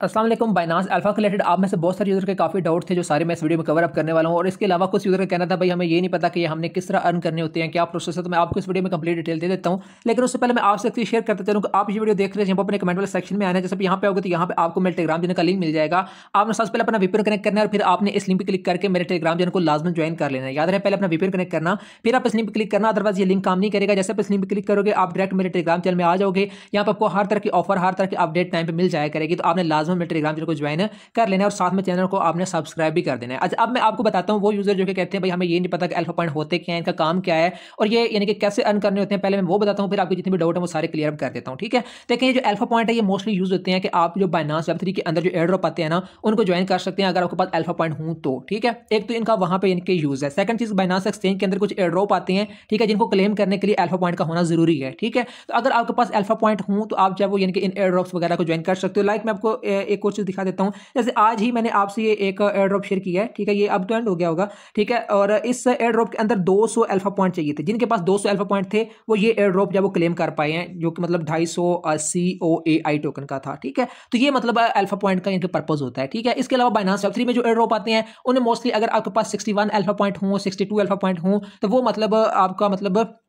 अस्सलाम वालेकुम। Binance alpha के रिलेटेड आप में से बहुत सारे यूज़र के काफ़ी डाउट थे जो सारे मैं इस वीडियो में कवर अप करने वाला हूं। और इसके अलावा कुछ यूज़र का कहना था भाई हमें ये नहीं पता कि हमने किस तरह अर्न करने होते हैं, क्या प्रोसेस है। तो मैं आपको इस वीडियो में कंप्लीट डिटेल दे देता हूं। लेकिन उससे पहले मैं आपसे एक चीज़ शेयर करता चलूँ कि आप ये वीडियो देख रहे हैं, अपने कमेंट वाले सेक्शन में आना है। जैसे यहाँ पे आओगे तो यहाँ पे आपको मेरे टेलीग्राम चैनल का लिंक मिल जाएगा। आपने सबसे पहले अपना वीपीएन कनेक्ट करना है और फिर आपने इस लिंक पर क्लिक करके मेरे टेलीग्राम चैनल को लाजमी ज्वाइन कर लेना है। याद रहे, पहले अपना वीपीएन कनेक्ट करना, फिर आप इस लिंक पर क्लिक करना। अदरवाइज ये लिंक काम नहीं करेगा। जैसे आप इस लिंक पर क्लिक करोगे आप डायरेक्ट मेरे टेलीग्राम चैनल में आ जाओगे। यहाँ पर आपको हर तरह की ऑफर, हर तरह की अपडेट टाइम पे मिल जाया करेगी। तो आपने लाजमी मेरे टेलीग्राम चैनल को ज्वाइन कर लेना है और साथ में चैनल को आपने सब्सक्राइब भी कर देना है। अच्छा, अब मैं आपको बताता हूँ वो यूजर जो कि कहते हैं भाई हमें ये नहीं पता कि अल्फा पॉइंट होते क्या है, इनका काम क्या है और ये यानी कि कैसे अर्न करने होते हैं। पहले मैं वो बताता हूँ, फिर आपके जितने भी डाउट है वो सारे क्लियर अप कर देता हूँ। ठीक है, देखिए ये जो अल्फा पॉइंट है ये मोस्टली यूज होते हैं कि आप जो बाइनांस वेब3 के अंदर जो एयर ड्रॉप आते हैं ना उनको ज्वाइन कर सकते हैं अगर आपके पास अल्फा पॉइंट हूँ तो। ठीक है, एक तो इनका वहां पे इनके यूज है। सेकंड चीज, बाइनांस एक्सचेंज के अंदर कुछ एयर ड्रॉप आते हैं, ठीक है, जिनको क्लेम करने के लिए अल्फा पॉइंट का होना जरूरी है। ठीक है, तो अगर आपके पास अल्फा पॉइंट हूँ तो आप चाहे वो यानी कि इन एयर ड्रॉप्स वगैरह को ज्वाइन कर सकते हो। लाइक मैं आपको एक और चीज दिखा देता हूँ। जैसे आज ही मैंने आपसे ये एक एयर ड्रॉप शेयर किया है, ठीक है, ये अब तो एंड हो गया होगा। ठीक है, और इस एयर ड्रॉप के अंदर 200 अल्फा पॉइंट चाहिए थे। जिनके पास 200 अल्फा पॉइंट थे वो ये एयर ड्रॉप जब वो क्लेम कर पाए हैं, जो कि मतलब 250 COAI टोकन का था। ठीक है, तो ये मतलब अल्फा पॉइंट का इनका पर्पज होता है। ठीक है, इसके अलावा बाइनांस वेब3 में जो एयर ड्रॉप आते हैं उन्हें मोस्टली अगर आपके पास 61 अल्फा पॉइंट हो, 62 अल्फा पॉइंट हो तो वो मतलब आपका मतलब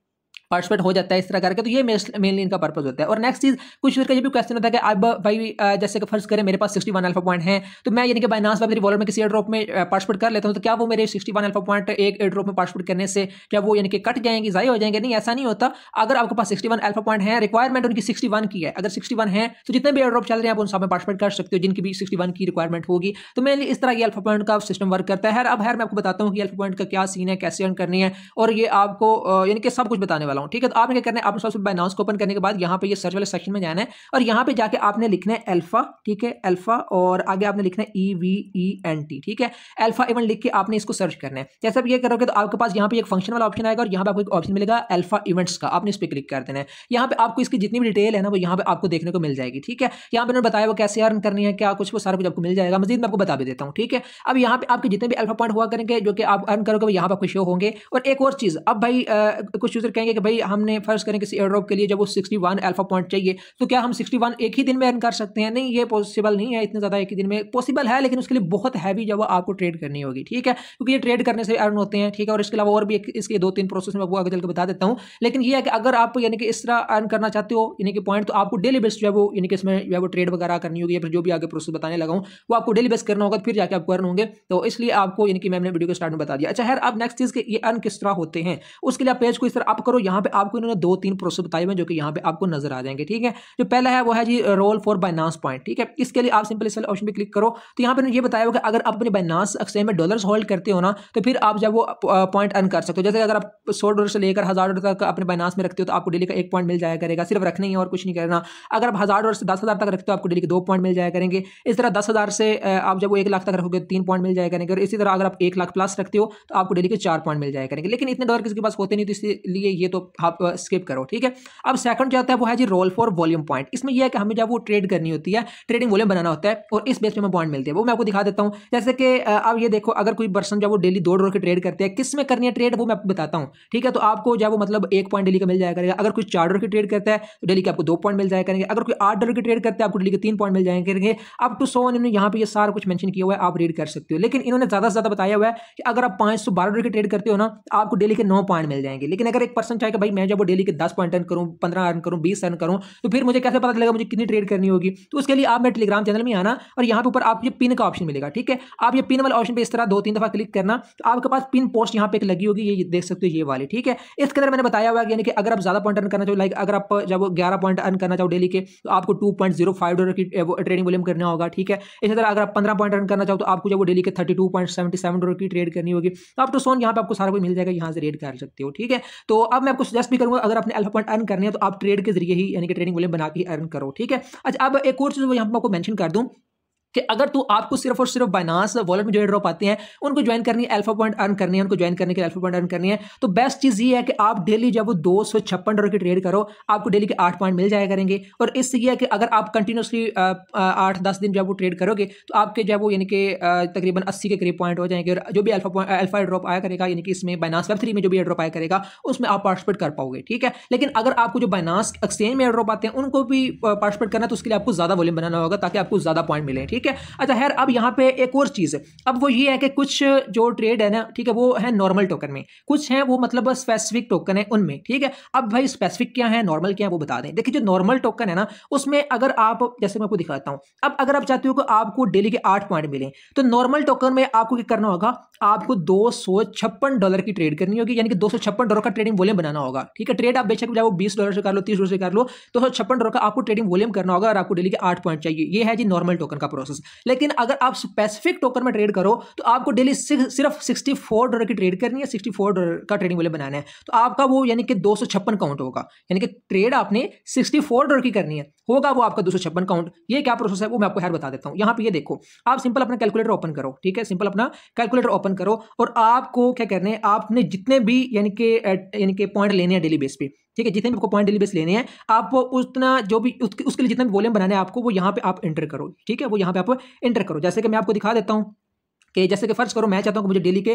पार्टिसिपेट हो जाता है इस तरह करके। तो ये मेनली इनका पर्पज होता है। और नेक्स्ट चीज, कुछ यूजर का ये भी क्वेश्चन होता है कि अब भाई जैसे कि फर्ज करें मेरे पास 61 अल्फा पॉइंट है तो मैं यानी कि बाइनांस वेब3 वॉलेट में किसी एयर ड्रॉप में पार्टिसिपेट कर लेता हूं तो क्या वो मेरे 61 अल्फा पॉइंट एक एयर ड्रॉप में पार्टिसिपेट करने से क्या वो यानी कि कट जाएंगे, जाया हो जाएंगे? नहीं, ऐसा नहीं होता। अगर आपके पास 61 अल्फा पॉइंट है, रिक्वायरमेंट उनकी 61 की है, अगर 61 है तो जितने भी एयर ड्रॉप चल रहे हैं आप उन सब में पार्टिसिपेट कर सकते हो जिनकी भी 61 की रिक्वायरमेंट होगी। तो मेनली इस तरह ये अल्फा पॉइंट का सिस्टम वर्क करता है। अब मैं आपको बताता हूँ कि अल्फा पॉइंट का क्या सीन है, कैसे अर्न करनी है, और ये आपको यानी कि सब कुछ बताने वाला हूँ। ठीक है, तो आपने क्या करना है, आपने सबसे बाइनांस को ओपन करने के बाद यहाँ पे ये सर्च वाले सेक्शन में जाना है और यहाँ पे जाके आपने लिखना है अल्फा। ठीक है, अल्फा, और आगे आपने लिखना है EVENT। ठीक है, अल्फा इवेंट लिख के आपने इसको सर्च करना है। जैसे आप ये करोगे तो आपके पास यहाँ पे एक फंक्शन वाला ऑप्शन आएगा और यहाँ पे आपको एक ऑप्शन मिलेगा अल्फा इवेंट्स का, आपने इस पर क्लिक कर देना है। यहाँ पे आपको इसकी जितनी भी डिटेल है ना वो यहाँ पे आपको देखने को मिल जाएगी। ठीक है, यहाँ पे उन्होंने बताया वो कैसे अर्न करनी है, क्या कुछ, वो सारा कुछ आपको मिल जाएगा। मजीद मैं आपको बता भी देता हूँ। ठीक है, अब यहाँ पे आपके जितने भी अल्फा पॉइंट हुआ करेंगे जो कि आप अर्न करोगे यहाँ पे आपको शो होंगे। और एक और चीज, अब भाई कुछ यूजर कहेंगे कि भाई हमने फर्ज करें किसी एयर ड्रॉप के लिए जब वो 61 अल्फा पॉइंट चाहिए तो क्या हम 61 एक ही दिन में अर्न कर सकते हैं? नहीं, ये पॉसिबल नहीं है। इतने ज्यादा एक ही दिन में पॉसिबल है लेकिन उसके लिए बहुत हैवी जब आपको ट्रेड करनी होगी। ठीक है, क्योंकि ये ट्रेड करने से अर्न होते हैं। ठीक है, और इसके अलावा और भी इसके 2-3 प्रोसेस में आपको आगे चल के बता देता हूं। लेकिन ये है कि अगर आप यानी कि इस तरह अर्न करना चाहते हो यानी कि पॉइंट, तो आपको डेली बेस जो है वो यानी कि इसमें जो है वो ट्रेड वगैरह करनी होगी या फिर जो भी आगे प्रोसेस बताने लगा हूं वो आपको डेली बेस करना होगा, फिर जाके आपको अर्न होंगे। तो इसलिए आपको यानी कि मैंने वीडियो के स्टार्ट में बता दिया। अच्छा खैर, अब नेक्स्ट चीज के ये अर्न किस तरह होते हैं उसके लिए आप पेज को इस तरह अप करो। यहाँ पे आपको इन्होंने 2-3 प्रोसेस बताए हुए जो कि यहाँ पे आपको नजर आ जाएंगे। ठीक है, जो पहला है वो है जी रोल फॉर बाइनांस पॉइंट। ठीक है, इसके लिए आप सिंपल इस वाले ऑप्शन पे क्लिक करो तो यहाँ पे ये बताया होगा अगर आप अपने बाइनांस एक्सचेंज में डॉलर्स होल्ड करते हो ना तो फिर आप जब वो पॉइंट अर्न कर सकते हो। जैसे अगर आप $100 से लेकर $1000 तक अपने बाइनांस में रखते हो तो आपको डेली का 1 पॉइंट मिल जाया करेगा। सिर्फ रखना ही है और कुछ नहीं करना। अगर आप $1000 से 10,000 तक रखते हो आपको डेली के 2 पॉइंट मिल जाया करेंगे। इस तरह 10,000 से आप जब वो 1 लाख तक रखोगे 3 पॉइंट मिल जाया करेंगे। और इसी तरह अगर आप 1 लाख प्लस रखते हो तो आपको डेली के 4 पॉइंट मिल जाया करेंगे। लेकिन इतने डॉलर किसी के पास होते नहीं तो इसलिए ये तो आप स्किप करो। ठीक है, अब सेकंड जो आता है वो है जी रोल फॉर वॉल्यूम पॉइंट। इसमें यह है कि हमें जब वो ट्रेड करनी होती है, ट्रेडिंग वॉल्यूम बनाना होता है और इस बेस पे हमें पॉइंट मिलते हैं। वो मैं आपको दिखा देता हूं। जैसे कि अब ये देखो, अगर कोई पर्सन जब वो डेली $2 की ट्रेड करते हैं, किस में करनी है ट्रेड वो मैं आपको बताता हूं। ठीक है, तो आपको जब वो मतलब 1 पॉइंट डेली का मिल जाया करेगा। अगर कोई $4 की ट्रेड करता है तो डेली के आपको 2 पॉइंट मिल जाया करेंगे। अगर कोई $8 की ट्रेड करता है आपको डेली के 3 पॉइंट मिल जाया करेंगे। अप टू 100 इन्होंने यहाँ पे ये सारा कुछ मेंशन किया हुआ है, आप रीड कर सकते हो। लेकिन इन्होंने ज्यादा से ज्यादा बताया हुआ है कि अगर आप $512 की ट्रेड करते हो ना तो आपको डेली के 9 पॉइंट मिल जाएंगे। लेकिन अगर एक पर्सन चाहे कि भाई मैं जब वो डेली के 10 पॉइंट अर्न करूं, 15 अर्न करूं, 20 अर्न करूं तो फिर मुझे कैसे पता चलेगा मुझे कितनी ट्रेड करनी होगी? तो उसके लिए आप मेरे टेलीग्राम चैनल में आना और यहाँ पे ऊपर आपको ये पिन का ऑप्शन मिलेगा। ठीक है, आप ये पिन वाला ऑप्शन पे इस तरह 2-3 दफा क्लिक करना तो आपके पास पिन पोस्ट यहाँ पे एक लगी होगी, ये देख सकते हो ये वाली। ठीक है, इसके अंदर मैंने बताया हुआ है यानी कि अगर आप ज्यादा पॉइंट अर्न करना चाहो, लाइक अगर आप जब 11 पॉइंट अर्न करना चाहो डेली के तो आपको $2.05 की ट्रेडिंग वॉल्यूम करना होगा। ठीक है, इसी तरह अगर आप 15 पॉइंट अर्न करना चाहो तो आपको जब वो डेली के $32.77 की ट्रेड करनी होगी। तो आप तो सोन यहाँ पे आपको सारा कुछ मिल जाएगा, यहाँ से रेड कर सकते हो। ठीक है, तो अब मैं आपको सजेस्ट भी करूंगा अगर अपने अल्फा पॉइंट अर्न करने हैं तो आप ट्रेड के जरिए ही यानी कि ट्रेडिंग वॉल्यूम बना के अर्न करो। ठीक है, अच्छा अब एक और चीज यहाँ पे आपको मेंशन कर दूं कि अगर तू आपको सिर्फ और सिर्फ बाइनांस वॉलेट में जो ड्रॉप आते हैं उनको ज्वाइन करनी है, अल्फा पॉइंट अर्न करनी है, उनको ज्वाइन करने के लिए अल्फा पॉइंट अर्न करनी है, तो बेस्ट चीज़ ये है कि आप डेली जब वो $256 की ट्रेड करो आपको डेली के 8 पॉइंट मिल जाया करेंगे। और इससे ये है कि अगर आप कंटिन्यूसली 8-10 दिन जब वो ट्रेड करोगे तो आपके जब वो यानी कि तकरीबन 80 के करीब पॉइंट हो जाएंगे और जो भी अल्फा ड्रॉप आया करेगा यानी कि इसमें बाइनांस वेब 3 में जो भी ड्रॉप आया करेगा उसमें आप पार्टिसिपेट कर पाओगे, ठीक है। लेकिन अगर आपको जो बाइनांस एक्सचेंज में ड्रॉप आते हैं उनको भी पार्टिसिपेट करना तो उसके लिए आपको ज़्यादा वॉल्यूम बनाना होगा ताकि आपको ज़्यादा पॉइंट मिले, ठीक है। अच्छा खैर, अब यहाँ पे एक और चीज़ है, अब वो ये है कि कुछ जो ट्रेड है ना, ठीक है, वो है नॉर्मल टोकन में, कुछ है वो मतलब स्पेसिफिक टोकन है उनमें, ठीक है। अब भाई स्पेसिफिक क्या है, नॉर्मल क्या है वो बता दें। देखिए जो नॉर्मल टोकन है ना उसमें अगर आप, जैसे मैं आपको दिखाता हूँ, अब अगर आप चाहते हो कि आपको डेली के 8 पॉइंट मिले तो नॉर्मल टोकन में आपको क्या करना होगा, आपको $256 की ट्रेड करनी होगी, यानी कि $256 का ट्रेडिंग वॉल्यूम बनाना होगा, ठीक है। ट्रेड आप बेशक चाहे वो $20 से कर लो, $30 से कर लो, $256 का आपको ट्रेडिंग वॉल्यूम करना होगा और आपको डेली के 8 पॉइंट चाहिए। ये है जी नॉर्मल टोकन का प्रोसेस। लेकिन अगर आप स्पेसिफिक टोकन में ट्रेड करो तो आपको डेली सिर्फ $64 की ट्रेड करनी है, $64 का ट्रेडिंग वॉल्यूम बनाना है, तो आपका वो यानी कि 256 काउंट होगा, यानी कि ट्रेड आपने $64 की करनी है, होगा वो आपका 256 काउंट। ये क्या प्रोसेस है वो मैं आपको खैर बता देता हूँ। यहाँ पे ये देखो, आप सिंपल अपना कैलकुलेटर ओपन करो, ठीक है, सिंपल अपना कैलकुलेटर ओपन करो और आपको क्या करने हैं, आपने जितने भी यानी कि पॉइंट लेने हैं डेली बेस पे, ठीक है, जितने भी आपको पॉइंट डेली बेस लेने हैं, आप उतना जो भी उसके लिए जितना भी वॉल्यूम बनाना है आपको वो यहाँ पे आप एंटर करो, ठीक है, वो यहाँ पे आप एंटर करो। जैसे कि मैं आपको दिखा देता हूँ कि जैसे कि फर्ज करो मैं चाहता हूं कि मुझे डेली के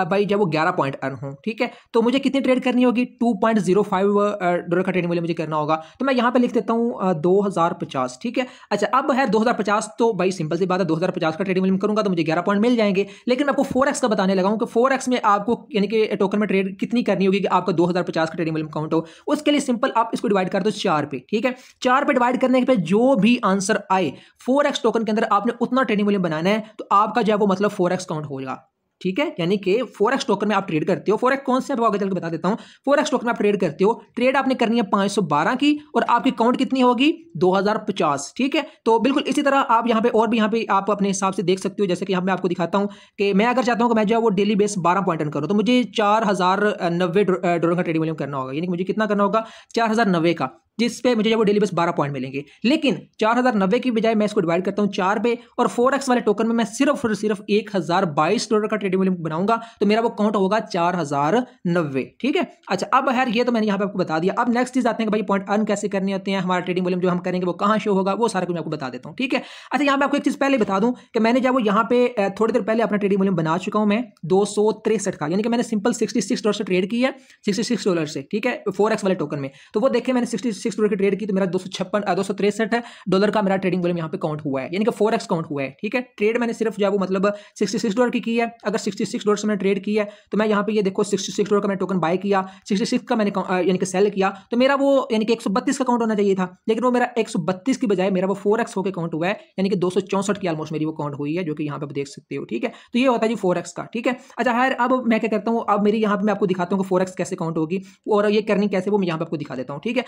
भाई जब वो 11 पॉइंट अर्न हो, ठीक है, तो मुझे कितनी ट्रेड करनी होगी, $2.05 का ट्रेडिंग वॉल्यूम मुझे करना होगा। तो मैं यहाँ पे लिख देता हूँ 2050, ठीक है। अच्छा अब है 2050, तो भाई सिंपल सी बात है 2050 का ट्रेडिंग वॉल्यूम करूंगा तो मुझे 11 पॉइंट मिल जाएंगे। लेकिन मैं आपको 4x का बताने लगा हूँ कि 4x में आपको यानी कि टोकन में ट्रेड कितनी करनी होगी कि आपका 2050 का ट्रेडिंग वॉल्यूम काउंट हो। उसके लिए सिंपल आप इसको डिवाइड कर दो 4 पे, ठीक है। 4 पे डिवाइड करने के बाद जो भी आंसर आए 4x टोकन के अंदर आपने उतना ट्रेडिंग वॉल्यूम बनाना है, तो आपका जो है वो मतलब 4x काउंट होगा, ठीक है। यानी कि 4x टोकन में आप ट्रेड करते हो, 4x कौन से आपको आगे चल के बता देता हूं। 4x टोकन में आप ट्रेड करते हो, ट्रेड आपने करनी है 512 की और आपकी काउंट कितनी होगी 2050, ठीक है। तो बिल्कुल इसी तरह आप यहाँ पे और भी यहाँ पे आप अपने हिसाब से देख सकते हो। जैसे कि यहाँ मैं आपको दिखाता हूँ कि मैं अगर चाहता हूँ कि मैं जो वो डेली बेस 12 पॉइंट रन करूँ तो मुझे $4090 का ट्रेडिंग वॉल्यूम करना होगा, यानी कि मुझे कितना करना होगा 4090 का, जिस पे मुझे वो डेली बेस 12 पॉइंट मिलेंगे। लेकिन 4090 की बजाय मैं इसको डिवाइड करता हूँ 4 पे और 4x वाले टोकन में मैं सिर्फ और सिर्फ $1022 का ट्रेडिंग वॉल्यूम बनाऊंगा, तो मेरा वो काउंट होगा 4090, ठीक है। अच्छा अब खैर ये तो मैंने यहाँ पे आपको बता दिया। अब नेक्स्ट चीज आते हैं कि भाई पॉइंट अर्न कैसे करने होते हैं, हमारा ट्रेडिंग वॉल्यूम जो हम करेंगे वो कहाँ शो होगा, वो सारा कुछ मैं आपको बता देता हूँ, ठीक है। अच्छा यहाँ पे आपको एक चीज पहले बता दूं कि मैंने जब वो यहाँ पे थोड़ी देर पहले अपना ट्रेडिंग वॉल्यूम बना चुका हूँ मैं 263 का, यानी कि मैंने सिंपल $66 से ट्रेड किया, $66 से, ठीक है, 4x वाले टोकन में। तो वो देखिए मैंने $66 की ट्रेड की तो मेरा $263 का मेरा ट्रेडिंग वॉल्यूम यहाँ पे काउंट हुआ है, यानी कि 4x काउंट हुआ है, ठीक है। ट्रेड मैंने सिर्फ जो वो मतलब $66 की है। अगर $66 से मैंने ट्रेड किया है तो मैं यहाँ पे ये देखो $66 का मैंने टोकन बाय किया, 66 का मैंने यानी कि सेल किया, तो मेरा वो यानी कि 132 का काउंट होना चाहिए था, लेकिन वो मेरा 132 की बजाय मेरा वो 4x होकर काउंट हुआ है, यानी कि 264 की ऑलमोस्ट मेरी वो काउंट हुई है, जो कि यहाँ पे आप देख सकते हो, ठीक है। तो ये होता है जी 4x का, ठीक है। अच्छा खैर अब मैं क्या करता हूँ, अब मेरी यहाँ पे मैं आपको दिखाता हूँ कि 4x कैसे काउंट होगी और ये करनी कैसे वो मैं यहाँ पे आपको दिखा देता हूँ, ठीक है।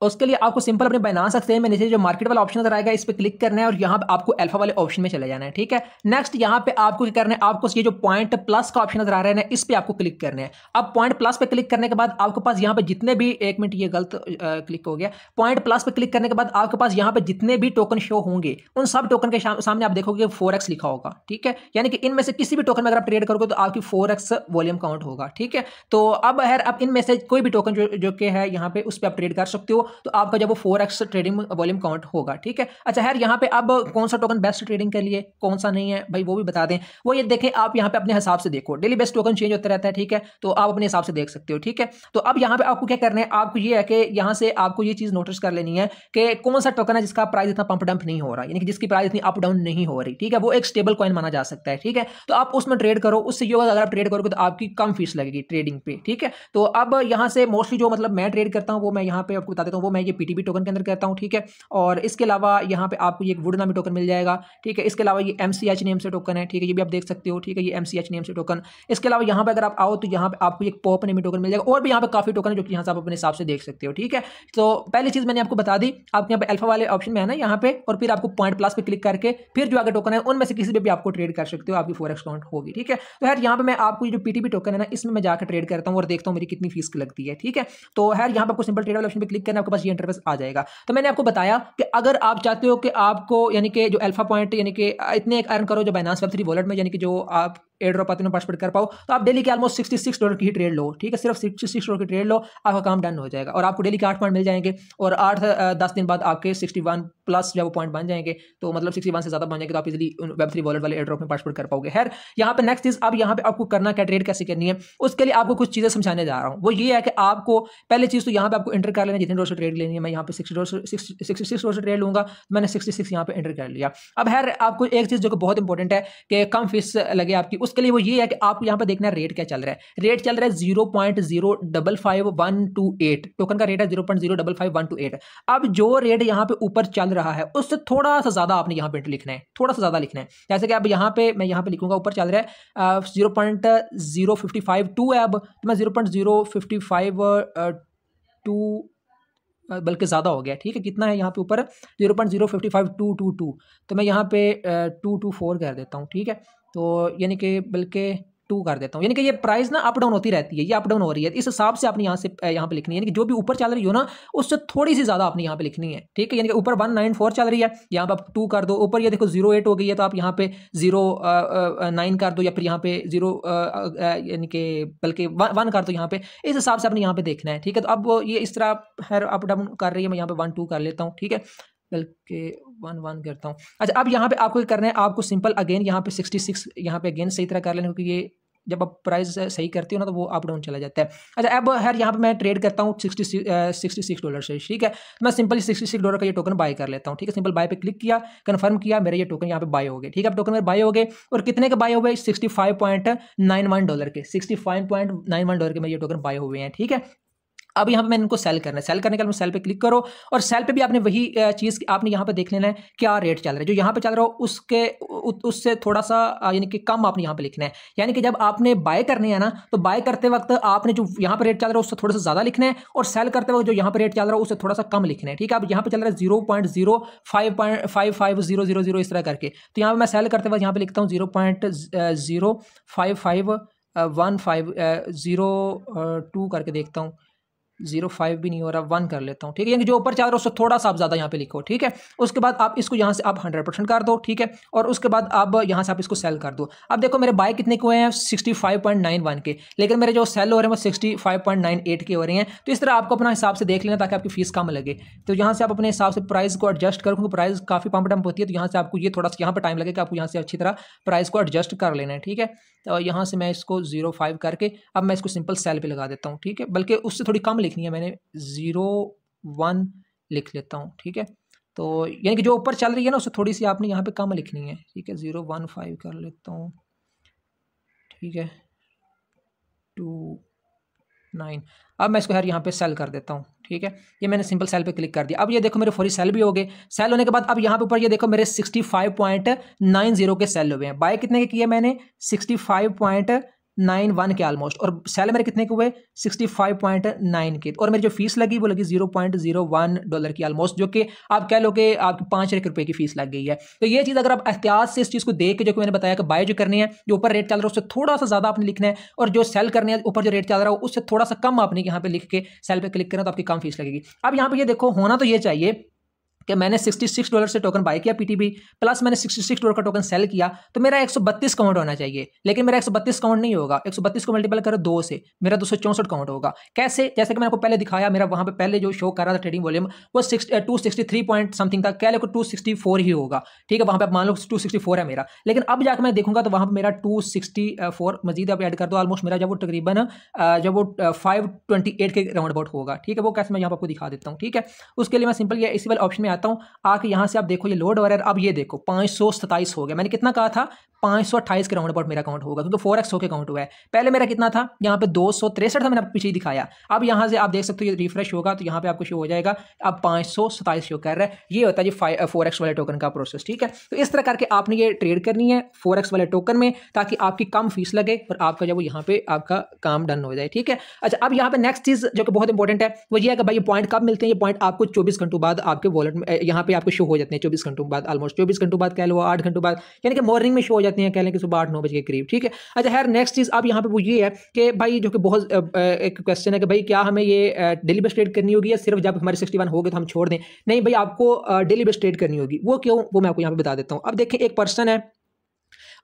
उसके लिए आपको सिंपल अपने बाइनांस एक्सचेंज में नीचे जो मार्केट वाला ऑप्शन नजर आएगा इस पे क्लिक करना है और यहाँ पे आपको अल्फा वाले ऑप्शन में चले जाना है, ठीक है। नेक्स्ट यहाँ पे आपको क्या करना है, आपको ये जो पॉइंट प्लस का ऑप्शन नजर आ रहा है ना, इस पे आपको क्लिक करना है। अब पॉइंट प्लस पे क्लिक करने के बाद आपके पास यहाँ पे जितने भी, एक मिनट ये गलत क्लिक हो गया, पॉइंट प्लस पे क्लिक करने के बाद आपके पास यहाँ पे जितने भी टोकन शो होंगे उन सब टोकन के सामने आप देखोगे 4x लिखा होगा, ठीक है। यानी कि इनमें से किसी भी टोकन में अगर आप ट्रेड करोगे तो आपकी 4x वॉल्यूम काउंट होगा, ठीक है। तो अब अब इनमें से कोई भी टोकन जो कि है यहाँ पे उस पर आप ट्रेड कर सकते हो, तो आपका जब वो 4x ट्रेडिंग वॉल्यूम काउंट होगा, ठीक है। अच्छा यार यहाँ पे अब कौन सा टोकन बेस्ट ट्रेडिंग के लिए, कौन सा नहीं है भाई वो भी बता दें। वो ये देखें आप यहाँ पे अपने हिसाब से देखो, डेली बेस्ट टोकन चेंज होता रहता है, ठीक है, तो आप अपने हिसाब से देख सकते हो, ठीक है। तो अब यहाँ पे आपको क्या करना है, आपको ये है कि यहाँ से आपको ये चीज नोटिस कर लेनी है कि कौन सा टोकन है जिसका प्राइस इतना पंप डंप नहीं हो रहा, यानी कि जिसकी प्राइस इतनी अप डाउन नहीं हो रही, ठीक है, वो एक स्टेबल कॉइन माना जा सकता है, ठीक है। तो आप उसमें ट्रेड करो, उससे ये होगा अगर आप ट्रेड करोगे तो आपकी कम फीस लगेगी ट्रेडिंग पे, ठीक है। तो अब यहाँ से मोस्टली जो मतलब मैं ट्रेड करता हूँ वो मैं यहाँ पे आपको बता देता हूँ, वो मैं ये पीटीपी टोकन के अंदर करता हूँ, ठीक है। और इसके अलावा यहाँ पे आपको ये वुड नामी टोकन मिल जाएगा, ठीक है। इसके अलावा ये MCH नेम से टोकन है, ठीक है, ये भी आप देख सकते हो, ठीक है, ये MCH नेम से टोकन। इसके अलावा यहाँ पे अगर आप आओ तो यहाँ पे आपको एक पॉप नेमी टोकन मिल जाएगा, और भी यहाँ पे काफी टोकन है जो कि यहाँ से आप अपने हिसाब से देख सकते हो, ठीक है। तो पहली चीज मैंने आपको बता दी, आपके यहाँ पे अल्फा वाले ऑप्शन में है ना यहाँ पे, और फिर आपको पॉइंट प्लस पे क्लिक करके फिर जो आगे टोकन है उनमें से किसी भी आपको ट्रेड कर सकते हो, आपकी 4x काउंट होगी, ठीक है। तो यार यहाँ पे मैं आपको जो पीटीपी टोकन है ना इसमें मैं जाकर ट्रेड करता हूँ और देखता हूँ मेरी कितनी फीस लगती है, ठीक है। तो यार यहाँ पे आपको सिंपल ट्रेड वाले ऑप्शन पे क्लिक करना है, आपके पास ये इंटरफेस आ जाएगा। तो मैंने आपको बताया कि अगर आप चाहते हो कि आपको यानी कि जो अल्फा पॉइंट यानी कि इतने अर्न करो जो बाइनेंस वेब3 वॉलेट में, यानी कि जो आप एयर ड्रॉप आते हैं पार्टिसिपेट कर पाओ, तो आप डेली के ऑलमोस्ट $66 की ही ट्रेड लो, ठीक है, सिर्फ $66 की ट्रेड लो, आपका काम डन हो जाएगा और आपको डेली के 8 पॉइंट मिल जाएंगे और 8-10 दिन बाद आपके 61 प्लस जब वो पॉइंट बन जाएंगे, तो मतलब 61 से ज़्यादा बन जाएंगे, तो आप इजीली वेब3 वॉलेट वाले एयर ड्रॉप में पार्टिसिपेट कर पाओगे। खैर यहाँ पे नेक्स्ट चीज़, अब यहाँ पे आपको करना क्या, ट्रेड कैसे करनी है, उसके लिए आपको कुछ चीज़ें समझाने जा रहा हूँ। वो ये है कि आपको पहले चीज़ तो यहाँ पे आपको एंटर कर लेना जितने डॉलर से ट्रेड लेनी है। मैं यहाँ पे $66 से ट्रेड लूँगा, मैंने 66 यहाँ पे एंटर कर लिया। अब खैर आपको एक चीज़ जो कि बहुत इंपॉर्टेंट है कि कम फीस लगे आपकी, उसके लिए वो ये है कि आपको यहाँ पे देखना है रेट क्या चल रहा है। रेट चल रहा है 0.055128, टोकन का रेट है 0.055128। अब जो रेट यहाँ पे ऊपर चल रहा है उससे थोड़ा सा ज्यादा आपने यहाँ पे लिखना है, थोड़ा सा ज्यादा लिखना है। जैसे कि अब यहाँ पे मैं यहाँ पे लिखूंगा ऊपर चल रहा है 0.0552 है, अब तो मैं 0.0552 बल्कि ज़्यादा हो गया, ठीक है, कितना है यहाँ पे ऊपर 0.055222, तो मैं यहाँ पे 224 कर देता हूँ, ठीक है, तो यानी कि बल्कि 2 कर देता हूँ। यानी कि ये प्राइस ना अप डाउन होती रहती है, ये अप डाउन हो रही है, इस हिसाब से आपने यहाँ पे लिखनी है, यानी कि जो भी ऊपर चल रही हो ना उससे थोड़ी सी ज़्यादा आपने यहाँ पे लिखनी है, ठीक है। यानी कि ऊपर 194 चल रही है, यहाँ पे आप 2 कर दो, ऊपर ये देखो 08 हो गई है तो आप यहाँ पे 09 कर दो, या फिर यहाँ पे 0 यानी कि बल्कि 1 कर दो यहाँ पे, इस हिसाब से आपने यहाँ पे देखना है, ठीक है। तो अब ये इस तरह खैर अप डाउन कर रही है, मैं यहाँ पे 1-2 कर लेता हूँ, ठीक है, बल्कि 1-1 करता हूँ। अच्छा अब यहाँ पे आपको करना है, आपको सिंपल अगेन यहाँ पे 66 यहाँ पे अगेन सही तरह कर लेना, क्योंकि ये जब आप प्राइस सही करती हो ना तो वो अप डाउन चला जाता है। अच्छा अब हर यहाँ पे मैं ट्रेड करता हूँ $66 से, ठीक है। मैं सिंपल $66 का ये टोकन बाय कर लेता हूँ, ठीक है। सिंपल बाय पे क्लिक किया, कंफर्म किया, मेरे ये टोकन यहाँ पे बाय हो गए, ठीक है। अब टोकन मेरे बाय हो गए और कितने के बाय हो गए, $65.91 के, $65.91 के मेरे ये टोकन बाय हुए हैं, ठीक है। अब यहाँ पे मैंने इनको सेल करना है, सेल करने के लिए सेल पे क्लिक करो और सेल पे भी आपने वही चीज़ आपने यहाँ पे देख लेना है क्या रेट चल रहा है, जो यहाँ पे चल रहा हो उससे थोड़ा सा यानी कि कम आपने यहाँ पे लिखना है। यानी कि जब आपने बाय करने है ना, तो बाय करते वक्त आपने जो यहाँ पे रेट चल रहा है उससे थोड़ा सा ज़्यादा लिखना है और सेल करते वक्त जो यहाँ पे रेट चल रहा है उससे थोड़ा सा कम लिखना है, ठीक है। अब यहाँ पे चल रहा है 0.055000 इस तरह करके, तो यहाँ पे मैं सेल करते वक्त यहाँ पे लिखता हूँ 0.055150 करके देखता हूँ, 05 भी नहीं हो रहा, 1 कर लेता हूँ, ठीक है। यानी जो ऊपर चाह रहा है उससे थोड़ा सा आप ज़्यादा यहाँ पे लिखो, ठीक है। उसके बाद आप इसको यहाँ से आप 100% कर दो, ठीक है, और उसके बाद आप यहाँ से आप इसको सेल कर दो। अब देखो मेरे बाय कितने के हुए हैं, 65.91 के, लेकिन मेरे जो सेल हो रहे हैं वो 65.98 के हो रहे हैं। तो इस तरह आपको अपना हिसाब से देख लेना ताकि आपकी फीस कम लगे। तो यहाँ से आप अपने हिसाब से प्राइस को एडजस्ट करो, क्योंकि प्राइस काफ़ी पंप डंप होती है, तो यहाँ से आपको ये थोड़ा सा यहाँ पर टाइम लगेगा, आपको यहाँ से अच्छी तरह प्राइस को एडजस्ट कर लेना है, ठीक है। तो यहाँ से मैं इसको 05 करके अब मैं इसको सिंपल सेल पे लगा देता हूँ, ठीक है, बल्कि उससे थोड़ी कम लिखनी है, मैंने 01 लिख लेता हूँ, ठीक है। तो यानी कि जो ऊपर चल रही है ना उससे थोड़ी सी आपने यहाँ पे कम लिखनी है, ठीक है। 015 कर लेता हूँ, ठीक है, 29। अब मैं इसको यार यहाँ पे सेल कर देता हूँ, ठीक है। ये मैंने सिंपल सेल पे क्लिक कर दिया। अब ये देखो मेरे फौरी सेल भी हो गए। सेल होने के बाद अब यहाँ पे ऊपर ये देखो मेरे 65.90 के सेल हुए हैं। बाय कितने के किए मैंने, 65.91 के ऑलमोस्ट, और सेल मेरे कितने के हुए, 65.9 के, और मेरी जो फीस लगी वो लगी $0.01 की ऑलमोस्ट, जो कि आप कह लो कि आपकी 5 रुपये की फीस लग गई है। तो ये चीज़ अगर आप एहतियात से इस चीज़ को देख के, जो कि मैंने बताया कि बाय जो करनी है, जो ऊपर रेट चल रहा है उससे थोड़ा सा ज़्यादा आपने लिखना है, और जो सेल करने है ऊपर जो रेट चल रहा है उससे थोड़ा सा कम आपने यहाँ पे लिख के सेल पे क्लिक करना, तो आपकी कम फीस लगेगी। अब यहाँ पे ये देखो होना तो ये चाहिए कि मैंने $66 से टोकन बाय किया पीटीबी, प्लस मैंने $66 का टोकन सेल किया, तो मेरा 132 काउंट होना चाहिए, लेकिन मेरा 132 काउंट नहीं होगा। 132 को मल्टीपल करो 2 से, मेरा 264 काउंट होगा। कैसे, जैसे कि मैंने आपको पहले दिखाया, मेरा वहाँ पे पहले जो शो कर रहा था ट्रेडिंग वॉल्यूम वो 263 पॉइंट समथिंग था, कह लो 264 ही होगा, ठीक है। वहाँ पे मान लो 264 है मेरा, लेकिन अब जाकर मैं देखूंगा तो वहाँ पर मेरा 264 मजीद आप ऐड कर दो, ऑलमोस्ट मेरा जब वो तकरीबन जब वो 528 के राउंड अबाउट होगा, ठीक है। वो कैसे मैं यहाँ पर आपको दिखा देता हूँ, ठीक है। उसके लिए मैं सिंपल ये इसी वाले ऑप्शन में आता हूँ, आके यहाँ से आप देखो ये लोड हो रहा है। अब ये देखो 527 हो गया, मैंने कितना कहा था 528 के राउंड अबाउट मेरा काउंट होगा, क्योंकि 4x होके काउंट हुआ है। पहले मेरा कितना था, यहाँ पे 263 था, मैंने आपको पीछे ही दिखाया। अब यहाँ से आप देख सकते हो ये रिफ्रेश होगा तो यहाँ पे आपको शो हो जाएगा अब 527 शो कर रहा है। ये होता है जी 4x वाले टोकन का प्रोसेस, ठीक है। तो इस तरह करके आपने ये ट्रेड करनी है 4x वाले टोकन में, ताकि आपकी कम फीस लगे और आपका जब यहाँ पे आपका काम डन हो जाए, ठीक है। अच्छा अब यहाँ पे नेक्स्ट चीज जो कि बहुत इंपॉर्टेंट है वो ये है कि भाई ये पॉइंट कब मिलते हैं। ये पॉइंट आपको 24 घंटों बाद आपके वॉलेट यहाँ पे आपको शो हो जाते हैं 24 घंटों बाद, ऑलमोस्ट 24 घंटों बाद कह लो, 8 घंटों बाद, यानी कि मॉर्निंग में शो हो जाते हैं, कह लें कि सुबह 8-9 बजे के करीब, ठीक है। अच्छा खैर नेक्स्ट चीज़ अब यहाँ पे वो ये है कि भाई जो कि बहुत एक क्वेश्चन है कि भाई क्या हमें ये डेली बेस ट्रेड करनी होगी या सिर्फ जब हमारे 61 हो गए तो हम छोड़ दें? नहीं भाई, आपको डेली बेस ट्रेड करनी होगी। वो क्यों, वो मैं आपको यहाँ पे बता देता हूँ। अब देखिए एक पर्सन है,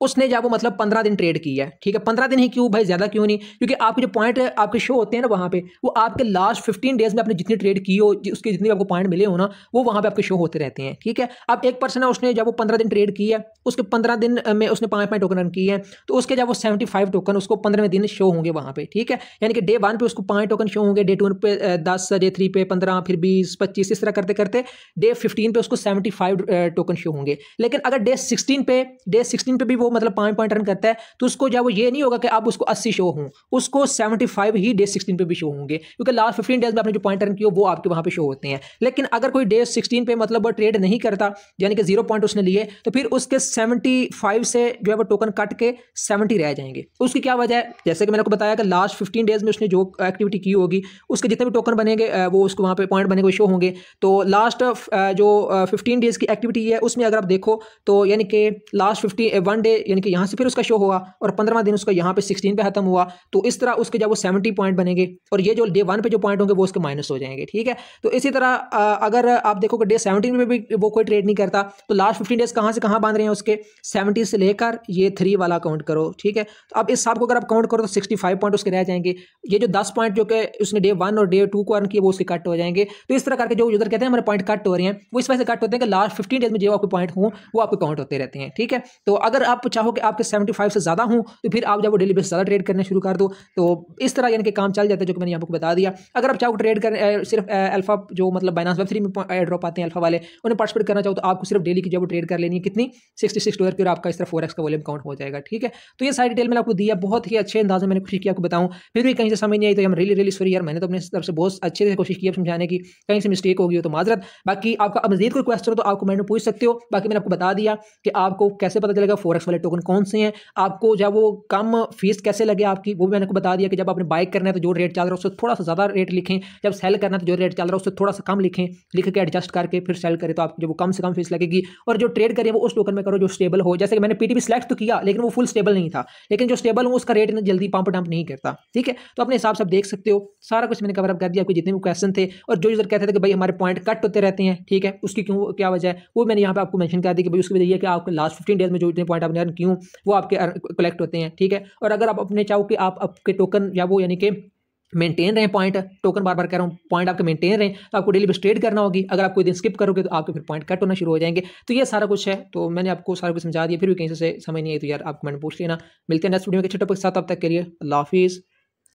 उसने जब वो मतलब 15 दिन ट्रेड किया है, ठीक है, 15 दिन ही क्यों भाई, ज़्यादा क्यों नहीं, क्योंकि आपके जो पॉइंट है आपके शो होते हैं ना वहाँ पे, वो आपके लास्ट 15 डेज में आपने जितनी ट्रेड की हो, उसके जितने आपको पॉइंट मिले हो ना, वो वहाँ पे आपके शो होते रहते हैं, ठीक है। अब एक पर्सन है, उसने जब वो 15 दिन ट्रेड की है, उसके 15 दिन में उसने 5 टोकन रन किए हैं, तो उसके जब वो 75 टोकन उसको 15वें दिन शो होंगे वहाँ पे, ठीक है। यानी कि डे 1 पे उसको 5 टोकन शो होंगे, डे 2 पे 10, डे 3 पे 15, फिर 20, 25, इस तरह करते करते डे 15 पे उसको 75 टोकन शो होंगे। लेकिन अगर डे 16 पे भी वो मतलब 5 पॉइंट रन करता है, तो उसको जब वो ये नहीं होगा कि अब उसको 80 शो हों, उसको 75 ही डे 16 पे भी शो होंगे, क्योंकि लास्ट 15 डेज में आपने जो पॉइंट रन किया वो आपके वहाँ पे शो होते हैं। लेकिन अगर कोई डे 16 पे मतलब वो ट्रेड नहीं करता, यानी कि 0 पॉइंट उसने लिए, तो फिर उसके 75 से जो है वो टोकन कट के 70 रह जाएंगे। उसकी क्या वजह है, जैसे कि मैंने आपको बताया कि लास्ट 15 डेज में उसने जो एक्टिविटी की होगी, उसके जितने भी टोकन बनेंगे वो उसको वहाँ पे पॉइंट बनेंगे, शो होंगे। तो लास्ट जो 15 डेज की एक्टिविटी है उसमें अगर आप देखो तो यानी कि लास्ट 1 डे यानी कि यहाँ से फिर उसका शो हुआ और 15वां दिन उसका यहाँ पे 16 पे खत्म हुआ, तो इस तरह उसके जब वो 70 पॉइंट बनेंगे और ये जो डे 1 पे जो पॉइंट होंगे वो उसके माइनस हो जाएंगे, ठीक है। तो इसी तरह अगर आप देखो कि डे 17 में भी वो कोई ट्रेड नहीं करता, तो लास्ट 15 डेज कहाँ से कहाँ बांध रहे हैं उसके, 70 से लेकर ये 3 वाला काउंट करो, ठीक है। तो अब इस हिसाब को अगर आप काउंट करो तो 65 पॉइंट उसके रह जाएंगे। ये जो 10 पॉइंट जो कि उसने डे 1 और डे 2 को अर्न किए वो उसके कट हो जाएंगे। तो इस तरह करके जो यूजर कहते हैं हमारे पॉइंट कट हो रहे हैं, वो इस वजह से कट होते हैं कि लास्ट 15 डेज में जो आपके पॉइंट हों वो आपके काउंट होते रहते हैं, ठीक है। तो अगर आप चाहो कि आपके 75 से ज़्यादा हों तो फिर आप जब वो डेली बेस ज़्यादा ट्रेड करना शुरू कर दो, तो इस तरह यानी कि काम चल जाता है, जो कि मैंने आपको बता दिया। अगर आप चाहो ट्रेड कर सिर्फ अल्फा जो मतलब बाइनेंस वेब 3 में एयर ड्रॉप आते हैं अल्फा वाले, उन्हें पार्टिसिपेट करना चाहो तो आपको सिर्फ डेली की जब ट्रेड कर लेनी है, कितनी $66 की, और आपका इस तरह 4x का वॉल्यूम काउंट हो जाएगा, ठीक है। तो ये सारी डिटेल मैंने आपको दिया, बहुत ही अच्छे अंदाज में मैंने कोशिश की आपको बताऊं, फिर भी कहीं से समझ नहीं आई तो हम रियली सॉरी यार, मैंने तो अपनी तरफ से बहुत अच्छे से कोशिश की समझाने की, कहीं से मिस्टेक हो गई हो तो माजरत। बाकी आपका मजीद कोई क्वेश्चन हो तो आप कमेंट में पूछ सकते हो। बाकी मैंने आपको बता दिया कि आपको कैसे पता चलेगा 4x वाले टोकन कौन से हैं, आपको जब वो कम फीस कैसे लगे आपकी, वो भी मैंने आपको बता दिया कि जब आपने बाइक करना है तो जो रेट चल रहा है उससे थोड़ा सा ज़्यादा रेट लिखें, जब सेल करना है तो जो रेट चल रहा है उससे थोड़ा सा कम लिखें, लिख के एडजस्ट करके फिर सेल करें तो आपको जब वो कम से कम फीस लगेगी। और जो ट्रेड करें वो उस टोकन में करो जो स्टेबल हो, जैसे कि मैंने पीटीपी सेलेक्ट तो किया लेकिन वो फुल स्टेबल नहीं था, लेकिन जो स्टेबल हो उसका रेट जल्दी पंप डंप नहीं करता, ठीक है। तो अपने हिसाब से आप देख सकते हो, सारा कुछ मैंने कवर अप कर दिया, आपके जितने भी क्वेश्चन थे। और जो यूजर कहते थे कि भाई हमारे पॉइंट कट होते रहते हैं, ठीक है, उसकी क्यों क्या वजह है, वो मैंने यहाँ पे आपको मेंशन कर दी कि भाई उसकी वजह ये कि आपके लास्ट 15 डेज में जो इतने पॉइंट आपने अर्न क्यों वो आपके कलेक्ट होते हैं, ठीक है। और अगर आप अपने चाहो कि आप आपके टोकन या वो यानी कि मेंटेन रहे पॉइंट, टोकन बार बार कह रहा हूँ, पॉइंट आपके मेंटेन रहे, तो आपको डेली बेस ट्रेड करना होगी। अगर आप कोई दिन स्किप करोगे तो आपके फिर पॉइंट कट होना शुरू हो जाएंगे। तो ये सारा कुछ है, तो मैंने आपको सारा कुछ समझा दिया, फिर भी कहीं से समझ नहीं आई तो यार आप कमेंट पूछ लेना। मिलते हैं नेक्स्ट वीडियो में अच्छे टॉपिक के साथ, तब तक के लिए अल्लाह हाफिज़।